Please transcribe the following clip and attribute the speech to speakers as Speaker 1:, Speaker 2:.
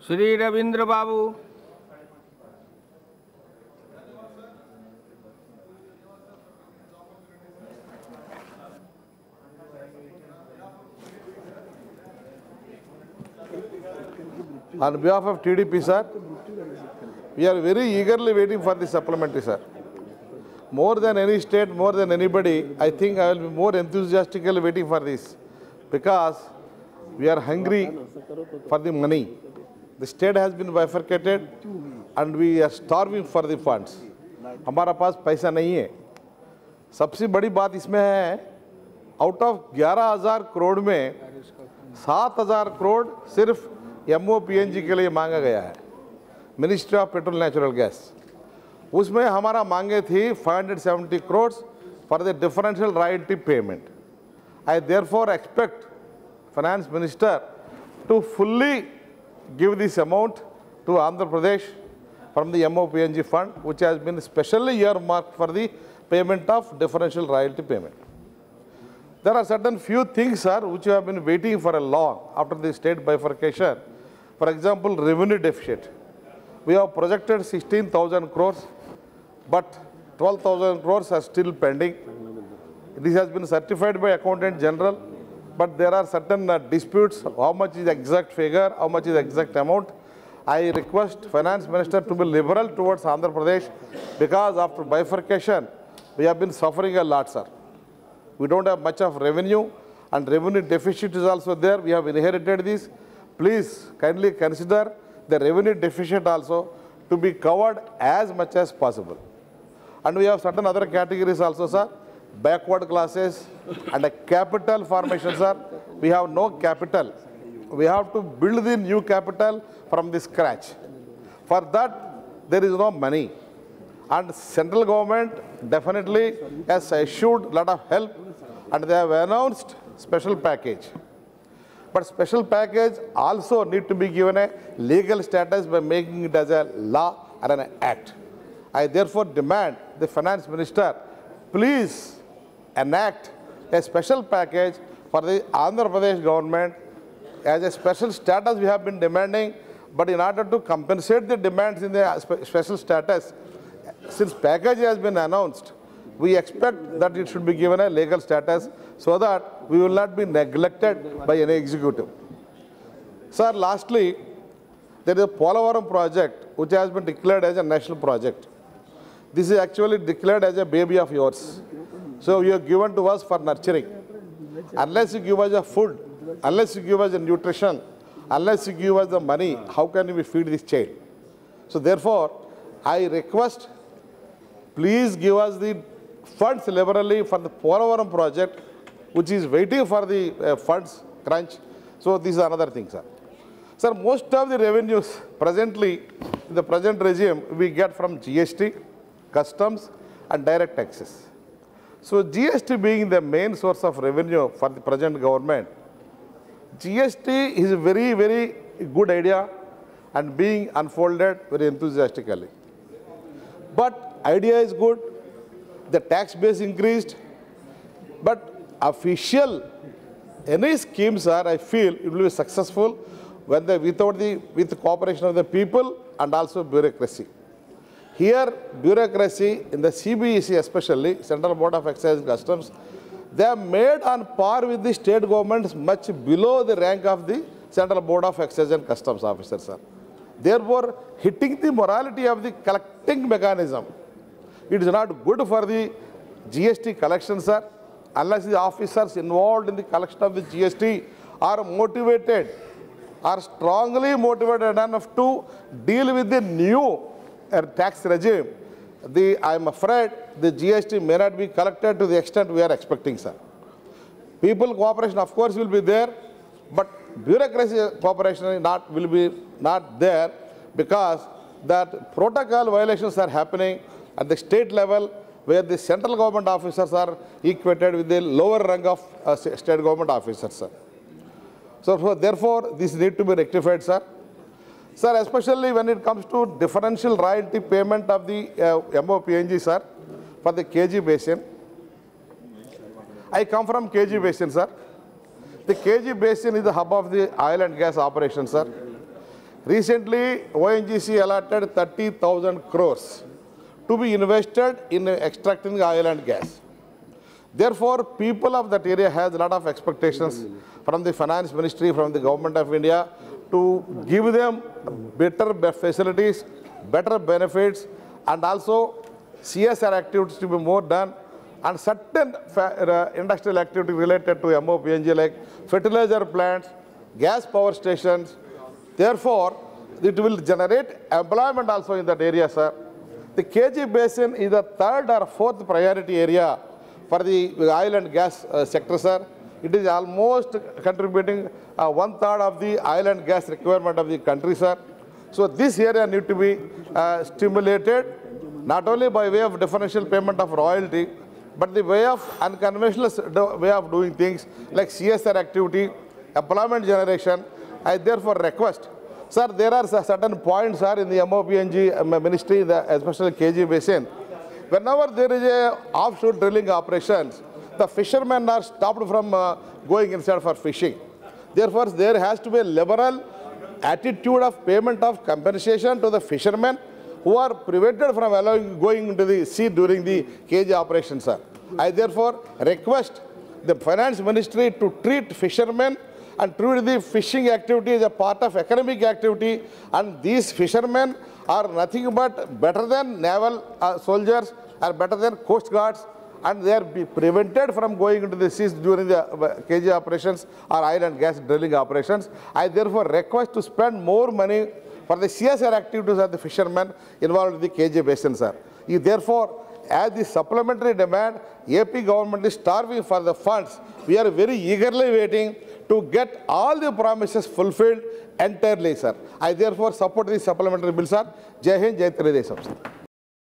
Speaker 1: Shri Ravindra Babu.
Speaker 2: On behalf of TDP, sir, we are very eagerly waiting for the supplementary, sir. More than any state, more than anybody, I think I will be more enthusiastically waiting for this because we are hungry for the money. The state has been bifurcated and we are starving for the funds. हमारा पास पैसा नहीं है. सबसे बड़ी बात इसमें है, out of 11,000 crore में 7,000 करोड़ सिर्फ MOPNG के लिए मांगा गया है, ministry of petrol natural gas. उसमें हमारा मांगे थी 570 crores for the differential royalty payment. I therefore expect Finance Minister to fully give this amount to Andhra Pradesh from the MOPNG fund, which has been specially earmarked for the payment of differential royalty payment. There are certain few things, sir, which we have been waiting for a long after the state bifurcation. For example, revenue deficit. We have projected 16,000 crores, but 12,000 crores are still pending. This has been certified by Accountant General, but there are certain disputes. How much is the exact figure? How much is the exact amount? I request Finance Minister to be liberal towards Andhra Pradesh because after bifurcation, we have been suffering a lot, sir. We don't have much of revenue and revenue deficit is also there. We have inherited this. Please kindly consider the revenue deficit also to be covered as much as possible. And we have certain other categories also, sir. Backward classes and a capital formation, sir. We have no capital. We have to build the new capital from the scratch. For that, there is no money. And central government definitely has issued a lot of help and they have announced special package. But special package also need to be given a legal status by making it as a law or an act. I therefore demand the Finance Minister, please enact a special package for the Andhra Pradesh government as a special status we have been demanding, but in order to compensate the demands in the special status, since package has been announced, we expect that it should be given a legal status so that we will not be neglected by any executive. Sir, lastly, there is a Polavaram project which has been declared as a national project. This is actually declared as a baby of yours. So you have given to us for nurturing. Unless you give us a food, unless you give us a nutrition, unless you give us the money, how can we feed this child? So therefore, I request, please give us the funds liberally for the Polavaram project, which is waiting for the funds crunch. So this is another thing, sir. Sir, most of the revenues presently, in the present regime, we get from GST, customs, and direct taxes. So GST being the main source of revenue for the present government, GST is a very, very good idea and being unfolded very enthusiastically. But idea is good, the tax base increased, but official, any schemes are, I feel, it will be successful when they, with the cooperation of the people and also bureaucracy. Here, bureaucracy in the CBEC especially, Central Board of Excise and Customs, they are made on par with the state governments much below the rank of the Central Board of Excise and Customs officers, sir. Therefore, hitting the morality of the collecting mechanism, it is not good for the GST collection, sir, unless the officers involved in the collection of the GST are motivated, are strongly motivated enough to deal with the new tax regime. I am afraid the GST may not be collected to the extent we are expecting, sir. People cooperation, of course, will be there, but bureaucracy cooperation will be not there because that protocol violations are happening at the state level where the central government officers are equated with the lower rank of state government officers, sir. So therefore, this need to be rectified, sir. Sir, especially when it comes to differential royalty payment of the MOPNG, sir, for the KG basin. I come from KG basin, sir. The KG basin is the hub of the oil and gas operation, sir. Recently, ONGC allotted 30,000 crores to be invested in extracting oil and gas. Therefore, people of that area has a lot of expectations from the finance ministry, from the government of India to give them better facilities, better benefits, and also CSR activities to be more done, and certain industrial activity related to MOPNG like fertilizer plants, gas power stations. Therefore, it will generate employment also in that area, sir. The KG Basin is the third or fourth priority area for the oil and gas sector, sir. It is almost contributing 1/3 of the oil and gas requirement of the country, sir. So this area need to be stimulated, not only by way of differential payment of royalty, but the way of unconventional way of doing things like CSR activity, employment generation. I therefore request, sir, there are certain points, sir, in the MOPNG ministry, especially KG Basin. Whenever there is a offshore drilling operations, the fishermen are stopped from going inside for fishing. Therefore, there has to be a liberal attitude of payment of compensation to the fishermen who are prevented from going into the sea during the KG operations, sir. I therefore request the finance ministry to treat fishermen and treat the fishing activity as a part of economic activity, and these fishermen are nothing but better than naval soldiers, are better than coast guards, and they are prevented from going into the seas during the KG operations or oil and gas drilling operations. I therefore request to spend more money for the CSR activities of the fishermen involved in the KG Basin, sir. Therefore, as the supplementary demand, AP government is starving for the funds. We are very eagerly waiting to get all the promises fulfilled entirely, sir. I therefore support the supplementary bill, sir. Jai Hind, Jai Telugudesam, sir.